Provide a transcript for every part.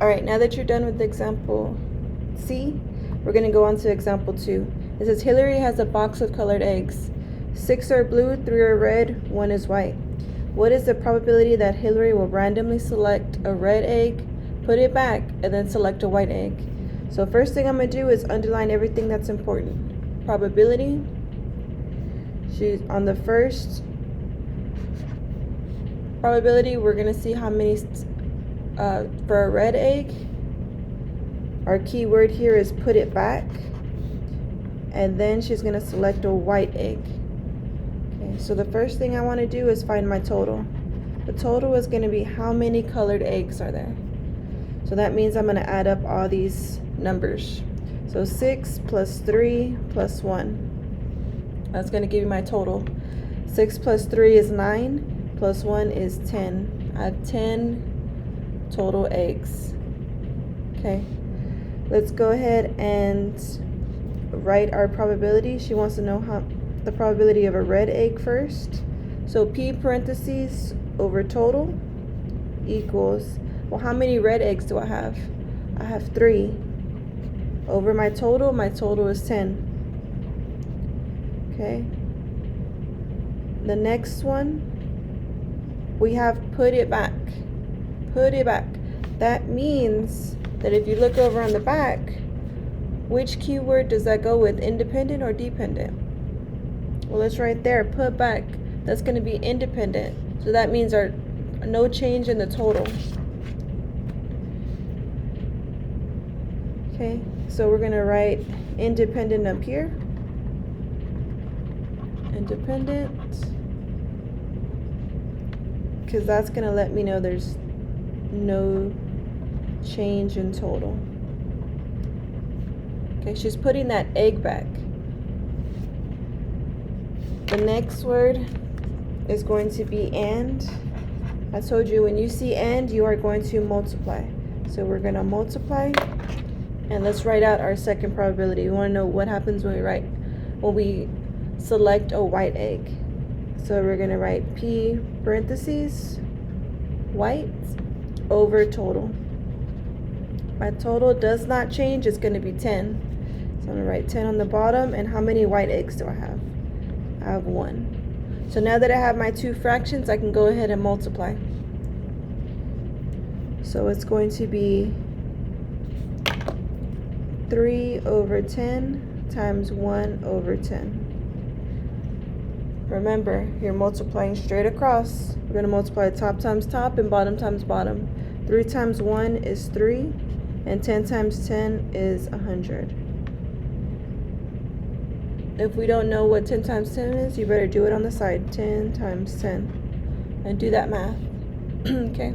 All right, now that you're done with example C, we're going to go on to example 2. It says Hillary has a box of colored eggs. 6 are blue, 3 are red, 1 is white. What is the probability that Hillary will randomly select a red egg, put it back, and then select a white egg? So first thing I'm going to do is underline everything that's important. Probability. She's on the first probability, we're going to see how many for a red egg. Our key word here is put it back. And then she's going to select a white egg. Okay, so the first thing I want to do is find my total. The total is going to be how many colored eggs are there. So that means I'm going to add up all these numbers. So 6 plus 3 plus 1. That's going to give you my total. 6 plus 3 is 9, plus 1 is 10. I have 10 total eggs. Okay, let's go ahead and write our probability. She wants to know the probability of a red egg first. So P parentheses over total equals, well, how many red eggs do I have? I have 3. Over my total is 10. Okay. The next one, we have put it back. Put it back. That means that if you look over on the back, which keyword does that go with, independent or dependent? Well, it's right there, put back. That's going to be independent. So that means our no change in the total. Okay, so we're going to write independent up here. Independent. Because that's going to let me know there's no change in total. Okay, she's putting that egg back. The next word is going to be and. I told you when you see and, you are going to multiply. So we're going to multiply, and let's write out our second probability. We want to know what happens when we select a white egg. So we're going to write P parentheses white over total. My total does not change. It's going to be 10. So I'm going to write 10 on the bottom. And how many white eggs do I have? I have 1. So now that I have my two fractions, I can go ahead and multiply. So it's going to be 3 over 10 times 1 over 10. Remember, you're multiplying straight across. We're going to multiply top times top and bottom times bottom. 3 times 1 is 3, and 10 times 10 is 100. If we don't know what 10 times 10 is, you better do it on the side. 10 times 10. And do that math. Okay.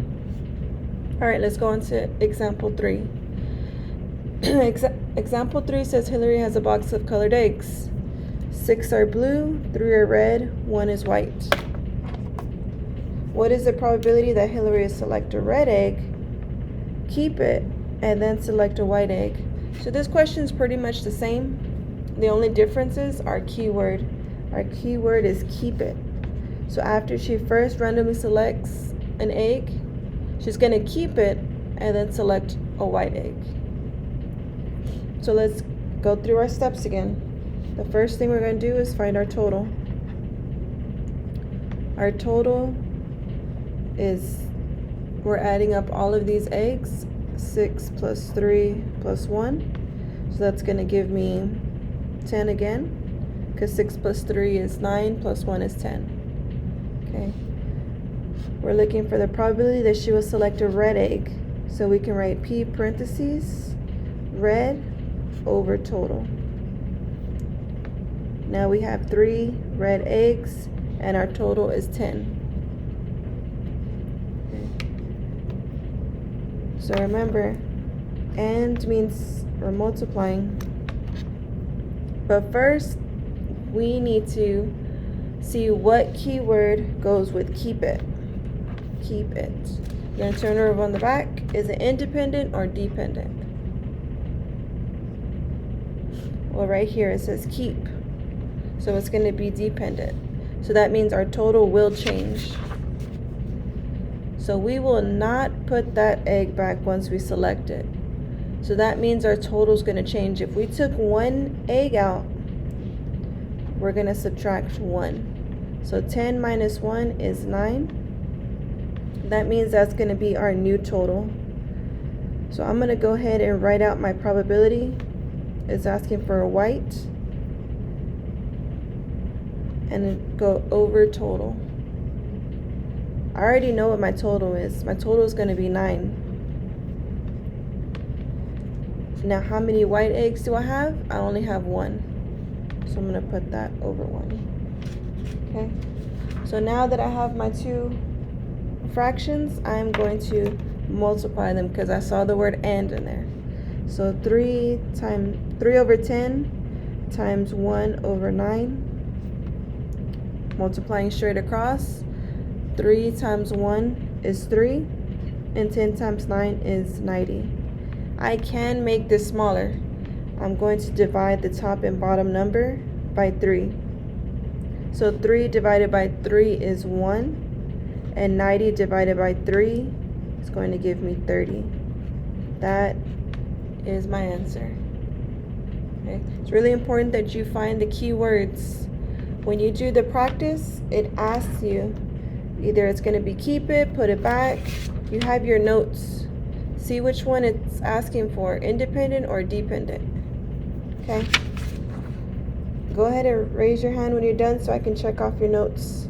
All right, let's go on to example 3. Example 3 says Hillary has a box of colored eggs. 6 are blue, 3 are red, 1 is white. What is the probability that Hillary will select a red egg, keep it, and then select a white egg? So this question is pretty much the same. The only difference is our keyword. Our keyword is keep it. So after she first randomly selects an egg, she's going to keep it and then select a white egg. So let's go through our steps again. The first thing we're going to do is find our total. Our total is, we're adding up all of these eggs. 6 plus 3 plus 1. So that's going to give me 10 again, because 6 plus 3 is 9, plus 1 is 10. Okay. We're looking for the probability that she will select a red egg. So we can write P parentheses red over total. Now we have 3 red eggs, and our total is 10. Okay. So remember, and means we're multiplying. But first, we need to see what keyword goes with keep it. Keep it. You're going to turn it over on the back. Is it independent or dependent? Well, right here it says keep. So it's going to be dependent. So that means our total will change. So we will not put that egg back once we select it. So that means our total is going to change. If we took one egg out, we're going to subtract 1. So 10 minus 1 is 9. That means that's going to be our new total. So I'm going to go ahead and write out my probability. It's asking for a white. And then go over total. I already know what my total is. My total is going to be 9. Now, how many white eggs do I have? I only have 1. So I'm going to put that over 1. Okay. So now that I have my two fractions, I'm going to multiply them because I saw the word and in there. So 3 over 10 times 1 over 9. Multiplying straight across. 3 times 1 is 3, and 10 times 9 is 90. I can make this smaller. I'm going to divide the top and bottom number by 3. So 3 divided by 3 is 1, and 90 divided by 3 is going to give me 30. That is my answer. Okay. It's really important that you find the keywords. When you do the practice, it asks you, either it's going to be keep it, put it back. You have your notes. See which one it's asking for, independent or dependent. Okay? Go ahead and raise your hand when you're done so I can check off your notes.